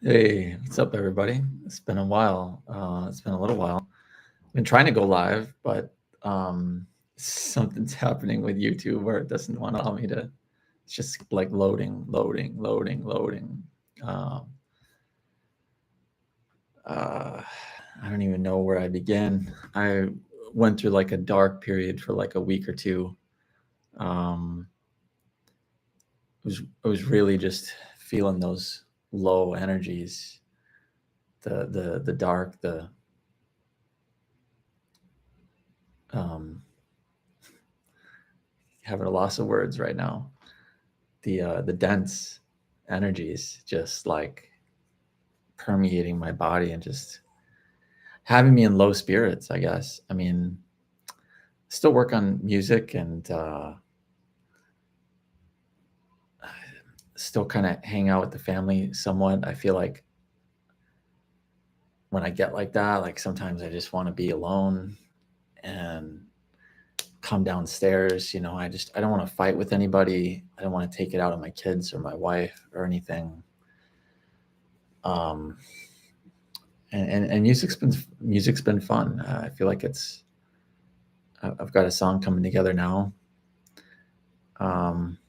Hey, what's up, everybody? It's been a while. It's been a little while. I've been trying to go live, but something's happening with YouTube where it doesn't want to allow me to. It's just like loading. Um, uh, I don't even know where I begin. I went through like a dark period for like a week or two. Um, it was really just feeling those low energies, the dark, the um, having a loss of words right now. The dense energies just like permeating my body and just having me in low spirits, I guess. I mean, still work on music and still kind of hang out with the family somewhat. I feel like when I get like that, like sometimes I just want to be alone and come downstairs. I don't want to fight with anybody. I don't want to take it out on my kids or my wife or anything. Um, and music's been fun. I feel like I've got a song coming together now. Um,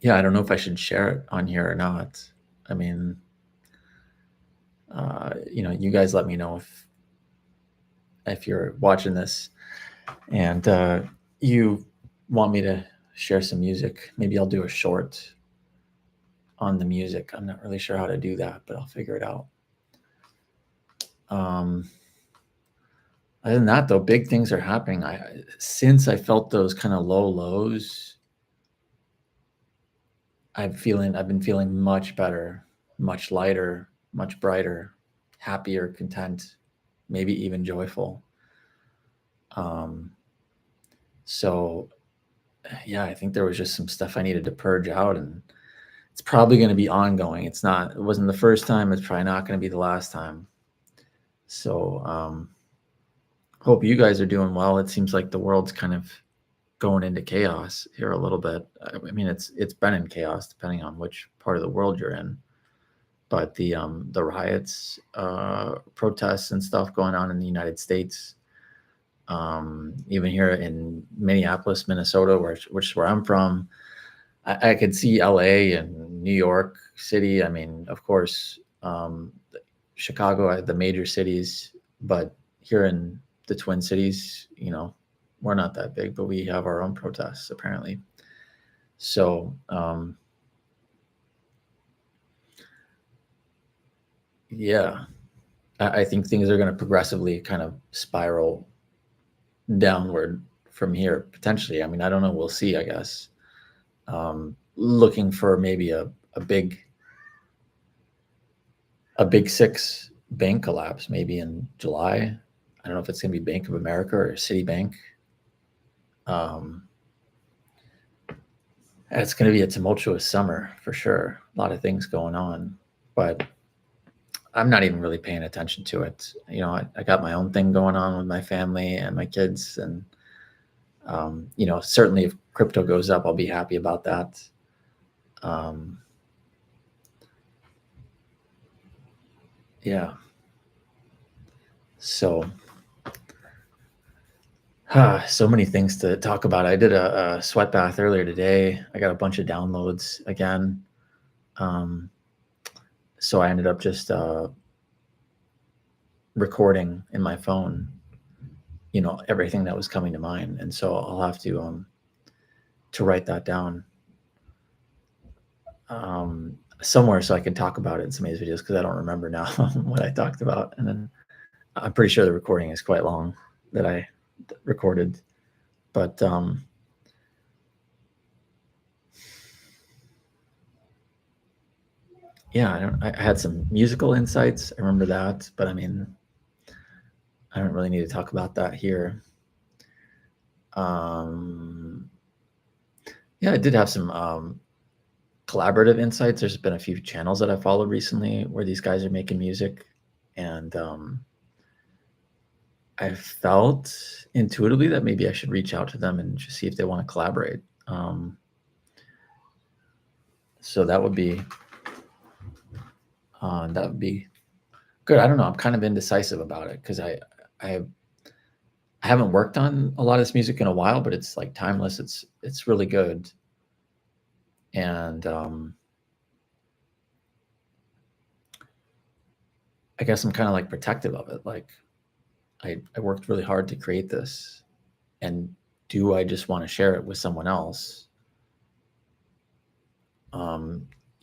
yeah, I don't know if I should share it on here or not. I mean, you guys let me know if you're watching this and you want me to share some music. Maybe I'll do a short on the music. I'm not really sure how to do that, but I'll figure it out. Um, Other than that, though, big things are happening. Since I felt those kind of low lows, I've been feeling much better, much lighter, much brighter, happier, content, maybe even joyful. Um, so yeah, I think there was just some stuff I needed to purge out, and it's probably going to be ongoing. It wasn't the first time. It's probably not going to be the last time. So hope you guys are doing well. It seems like the world's kind of going into chaos here a little bit. I mean, it's been in chaos depending on which part of the world you're in. But the riots, protests, and stuff going on in the United States, even here in Minneapolis, Minnesota, which is where I'm from, I could see LA and New York City. I mean, of course, Chicago, the major cities, but here in the Twin Cities, we're not that big, but we have our own protests apparently. So yeah, I think things are going to progressively kind of spiral downward from here potentially. I mean, I don't know. We'll see. I guess. Looking for maybe a big six bank collapse maybe in July. I don't know if it's going to be Bank of America or Citibank. Um, it's going to be a tumultuous summer for sure. A lot of things going on, but I'm not even really paying attention to it. I got my own thing going on with my family and my kids, and certainly if crypto goes up, I'll be happy about that. Um, yeah. So, so many things to talk about. I did a sweat bath earlier today. I got a bunch of downloads again. Um, so I ended up just recording in my phone, everything that was coming to mind, and so I'll have to write that down somewhere so I can talk about it in some of these videos because I don't remember now what I talked about, and then I'm pretty sure the recording is quite long that I recorded, but yeah, I had some musical insights. I remember that, but I mean, I don't really need to talk about that here. Um, yeah, I did have some collaborative insights. There's been a few channels that I followed recently where these guys are making music, and I felt intuitively that maybe I should reach out to them and just see if they want to collaborate. So that would be That would be good. I don't know. I'm kind of indecisive about it because I haven't worked on a lot of this music in a while, but it's like timeless. It's really good, and I guess I'm kind of like protective of it. Like I worked really hard to create this, and do I just want to share it with someone else?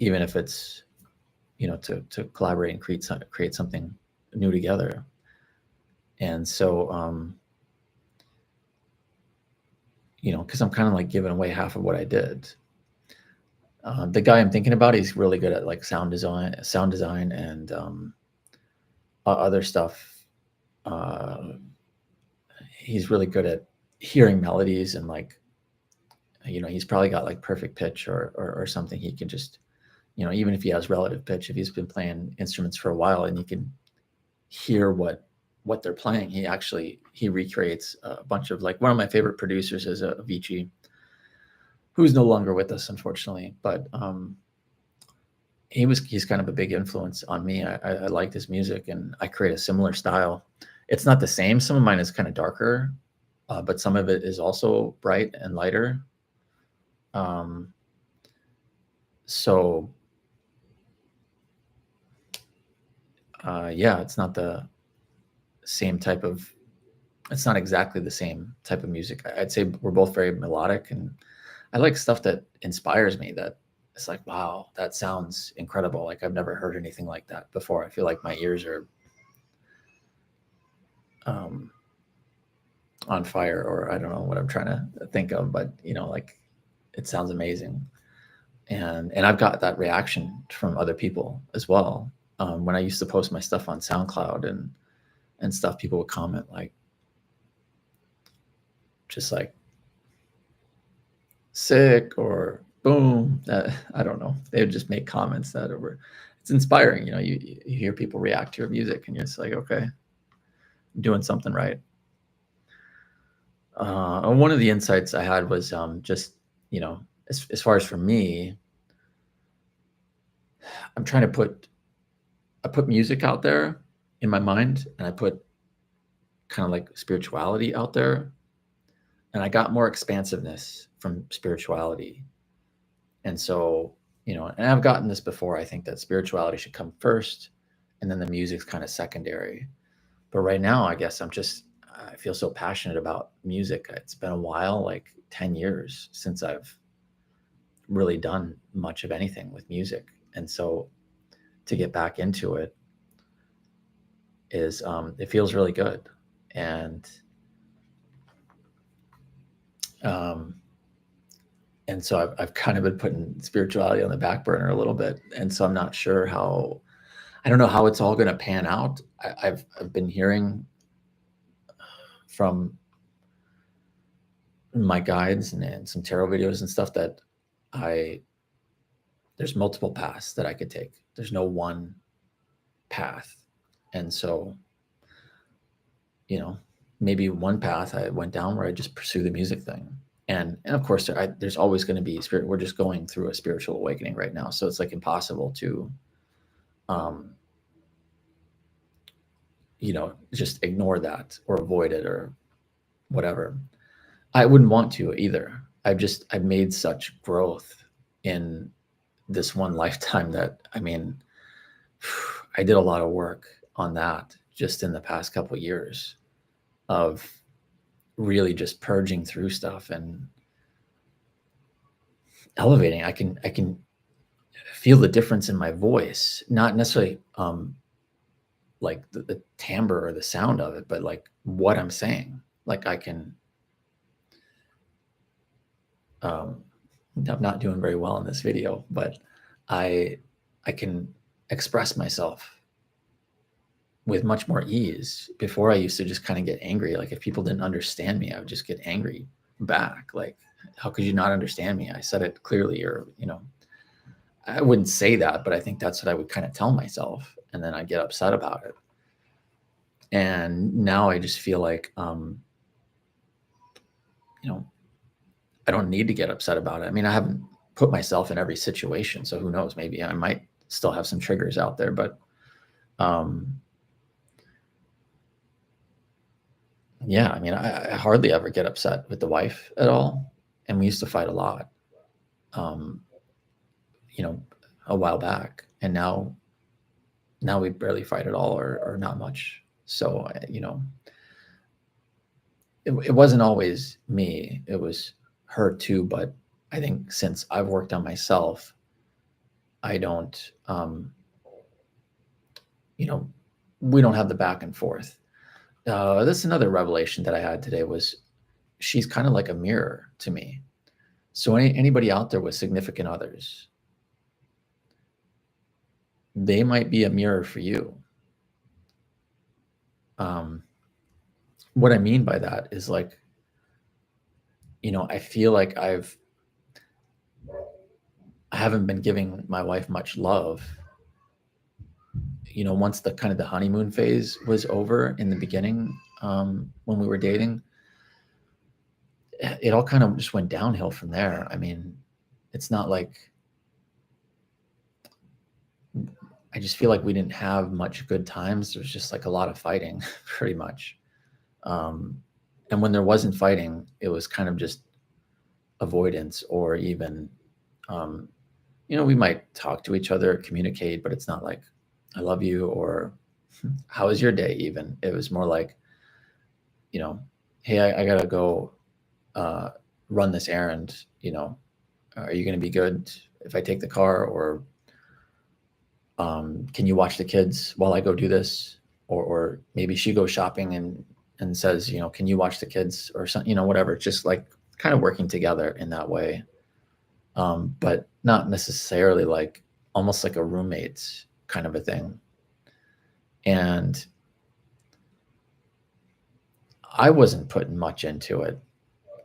Even if it's, to collaborate and create something new together. And so, because I'm kind of like giving away half of what I did. The guy I'm thinking about, he's really good at like sound design, and other stuff. He's really good at hearing melodies, and like, he's probably got like perfect pitch or something. He can just, even if he has relative pitch, if he's been playing instruments for a while and you can hear what they're playing, he recreates a bunch of, like, one of my favorite producers is Avicii, who's no longer with us, unfortunately, but he's kind of a big influence on me. I liked his music, and I create a similar style. It's not the same. Some of mine is kind of darker, but some of it is also bright and lighter. So yeah, it's not exactly the same type of music. I'd say we're both very melodic, and I like stuff that inspires me, that it's like, wow, that sounds incredible. Like, I've never heard anything like that before. I feel like my ears are on fire, or I don't know what I'm trying to think of, but like, it sounds amazing. And I've got that reaction from other people as well. When I used to post my stuff on SoundCloud and stuff, people would comment like, just like, sick, or boom. I don't know. They would just make comments that were, it's inspiring. You hear people react to your music, and you're just like, okay, I'm doing something right. One of the insights I had was just, as far as for me, I'm trying to I put music out there in my mind, and I put kind of like spirituality out there, and I got more expansiveness from spirituality. And so, and I've gotten this before, I think that spirituality should come first, and then the music's kind of secondary. But right now, I guess I feel so passionate about music. It's been a while, like 10 years since I've really done much of anything with music. And so to get back into it is, it feels really good. And so I've kind of been putting spirituality on the back burner a little bit. And so I'm not sure I don't know how it's all going to pan out. I've been hearing from my guides and some tarot videos and stuff that there's multiple paths that I could take. There's no one path. And so, maybe one path I went down where I just pursue the music thing. And of course, there's always going to be spirit. We're just going through a spiritual awakening right now. So it's like impossible to, just ignore that or avoid it or whatever. I wouldn't want to either. I've made such growth in this one lifetime that, I mean, I did a lot of work on that just in the past couple of years of really just purging through stuff and elevating. I can feel the difference in my voice, not necessarily like the timbre or the sound of it, but like what I'm saying. Like, I can, I'm not doing very well in this video, but I can express myself with much more ease. Before, I used to just kind of get angry. Like, if people didn't understand me, I would just get angry back. Like, how could you not understand me? I said it clearly. Or, I wouldn't say that, but I think that's what I would kind of tell myself. And then I'd get upset about it. And now I just feel like, I don't need to get upset about it. I mean, I haven't put myself in every situation, so who knows? Maybe I might still have some triggers out there, but yeah, I mean, I hardly ever get upset with the wife at all. And we used to fight a lot, you know, a while back. And now we barely fight at all, or not much. So, you know, it wasn't always me, it was her too. But I think since I've worked on myself, I don't, you know, we don't have the back and forth. That's another revelation that I had today was she's kind of like a mirror to me. So anybody out there with significant others, they might be a mirror for you. What I mean by that is, like, you know, I feel like I haven't been giving my wife much love. You know, once the kind of the honeymoon phase was over in the beginning, when we were dating, it all kind of just went downhill from there. I mean, it's not like, I just feel like we didn't have much good times. There was just like a lot of fighting, pretty much. And when there wasn't fighting, it was kind of just avoidance, or even, you know, we might talk to each other, communicate, but it's not like, I love you, or how was your day even. It was more like, you know, hey, I gotta go run this errand, you know, are you gonna be good if I take the car, or can you watch the kids while I go do this? Or maybe she goes shopping and says, you know, can you watch the kids, or something, you know, whatever. Just like kind of working together in that way. But not necessarily like, almost like a roommate kind of a thing. And I wasn't putting much into it.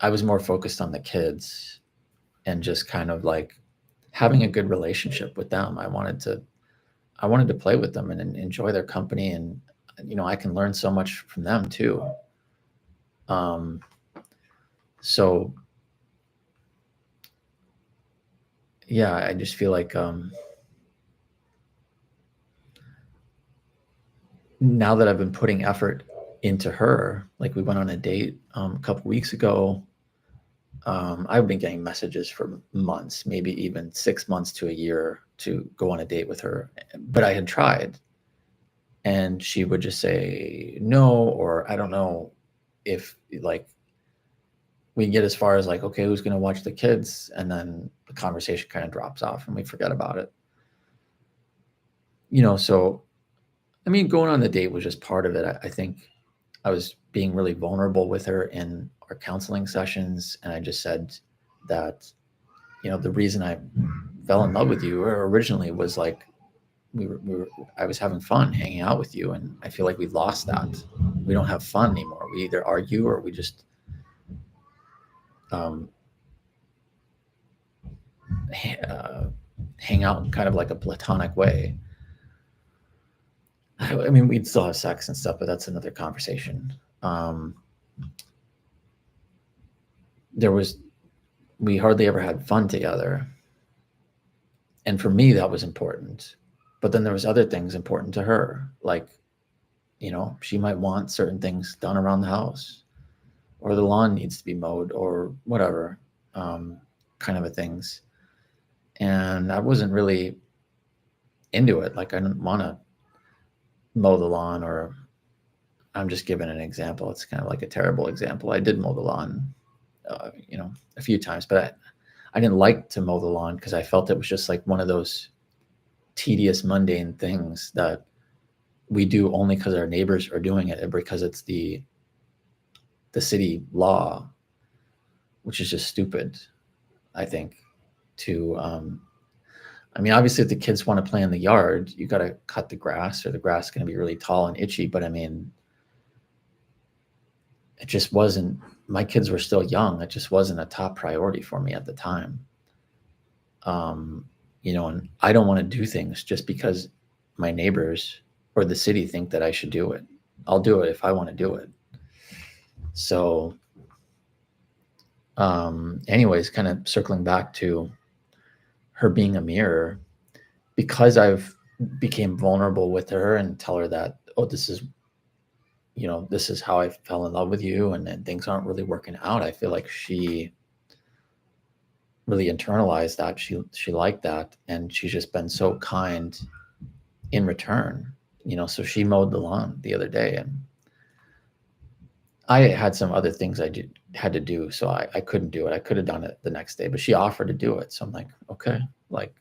I was more focused on the kids and just kind of like having a good relationship with them. I wanted to play with them and enjoy their company, and you know, I can learn so much from them too. So yeah, I just feel like, now that I've been putting effort into her, like we went on a date a couple weeks ago. I've been getting messages for months, maybe even 6 months to a year, to go on a date with her. But I had tried, and she would just say no, or I don't know if, like, we get as far as like, okay, who's going to watch the kids? And then the conversation kind of drops off and we forget about it. You know, so, I mean, going on the date was just part of it. I think I was being really vulnerable with her in our counseling sessions. And I just said that, you know, the reason I fell in love with you originally was like, I was having fun hanging out with you. And I feel like we lost that. We don't have fun anymore. We either argue, or we just, hang out in kind of like a platonic way. I mean, we'd still have sex and stuff, but that's another conversation. We hardly ever had fun together. And for me, that was important. But then there was other things important to her. Like, you know, she might want certain things done around the house, or the lawn needs to be mowed, or whatever, kind of a things. And I wasn't really into it. Like, I didn't want to mow the lawn, or I'm just giving an example. It's kind of like a terrible example. I did mow the lawn, you know, a few times, but I didn't like to mow the lawn because I felt it was just like one of those tedious, mundane things that we do only because our neighbors are doing it, because it's the city law, which is just stupid, I think. I mean, obviously, if the kids want to play in the yard, you got to cut the grass, or the grass is going to be really tall and itchy. But I mean, it just wasn't, my kids were still young. It just wasn't a top priority for me at the time. You know, and I don't want to do things just because my neighbors or the city think that I should do it. I'll do it if I want to do it. So, anyways, kind of circling back to her being a mirror, because I've became vulnerable with her and tell her that, oh, this is, you know, this is how I fell in love with you, and things aren't really working out. I feel like she really internalized that. She liked that, and she's just been so kind in return. You know, so she mowed the lawn the other day, and I had some other things had to do, so I couldn't do it. I could have done it the next day, but she offered to do it. So I'm like, okay, like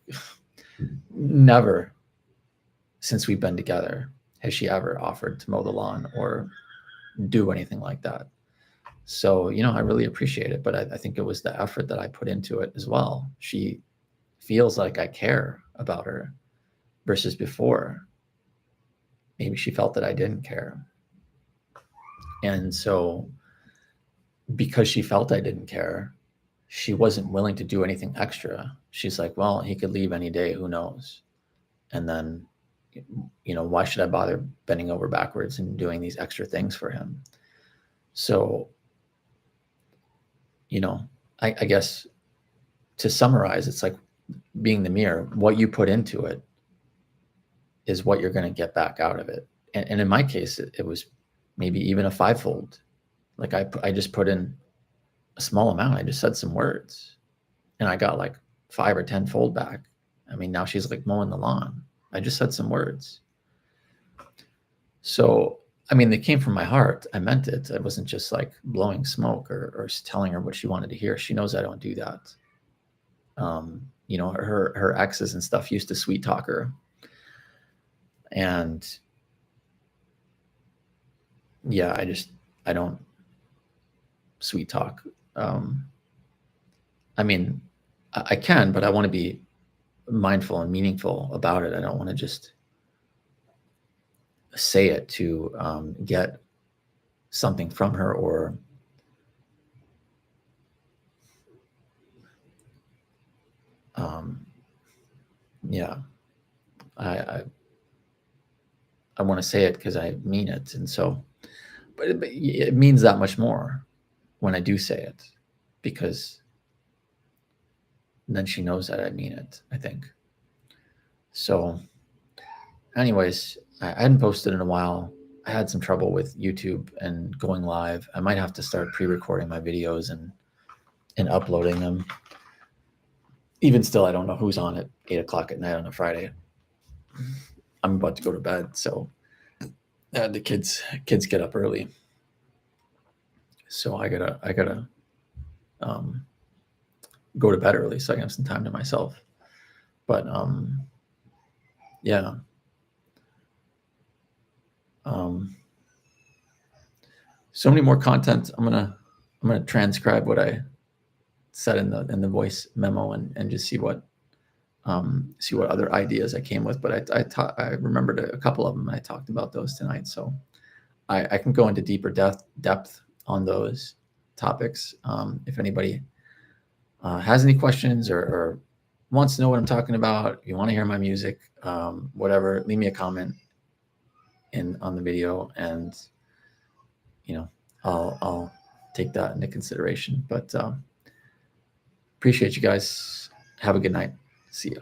never since we've been together has she ever offered to mow the lawn or do anything like that. So, you know, I really appreciate it, but I think it was the effort that I put into it as well. She feels like I care about her versus before. Maybe she felt that I didn't care. And so because she felt I didn't care, she wasn't willing to do anything extra. She's like, well, he could leave any day, who knows? And then, you know, why should I bother bending over backwards and doing these extra things for him? So, you know, I guess to summarize, it's like being the mirror. What you put into it is what you're going to get back out of it. And in my case, it was maybe even a fivefold. Like I just put in a small amount. I just said some words and I got like 5 or 10 fold back. I mean, now she's like mowing the lawn. I just said some words. So, I mean, they came from my heart. I meant it. I wasn't just like blowing smoke or telling her what she wanted to hear. She knows I don't do that. You know, her exes and stuff used to sweet talk her. And yeah, I don't sweet talk. I mean, I can, but I want to be mindful and meaningful about it. I don't want to just say it to get something from her or yeah, I want to say it because I mean it, and so, but it means that much more when I do say it, because then she knows that I mean it, I think. So, anyways, I hadn't posted in a while. I had some trouble with YouTube and going live. I might have to start pre-recording my videos and uploading them. Even still, I don't know who's on at 8 o'clock at night on a Friday. I'm about to go to bed, so the kids get up early, so I gotta go to bed early so I can have some time to myself. But yeah, so many more content. I'm gonna transcribe what I said in the voice memo and just see what other ideas I came with. But I remembered a couple of them. I talked about those tonight, so I can go into deeper depth on those topics. If anybody has any questions or wants to know what I'm talking about, you want to hear my music, whatever, leave me a comment on the video, and you know, I'll take that into consideration. But appreciate you guys. Have a good night. See ya.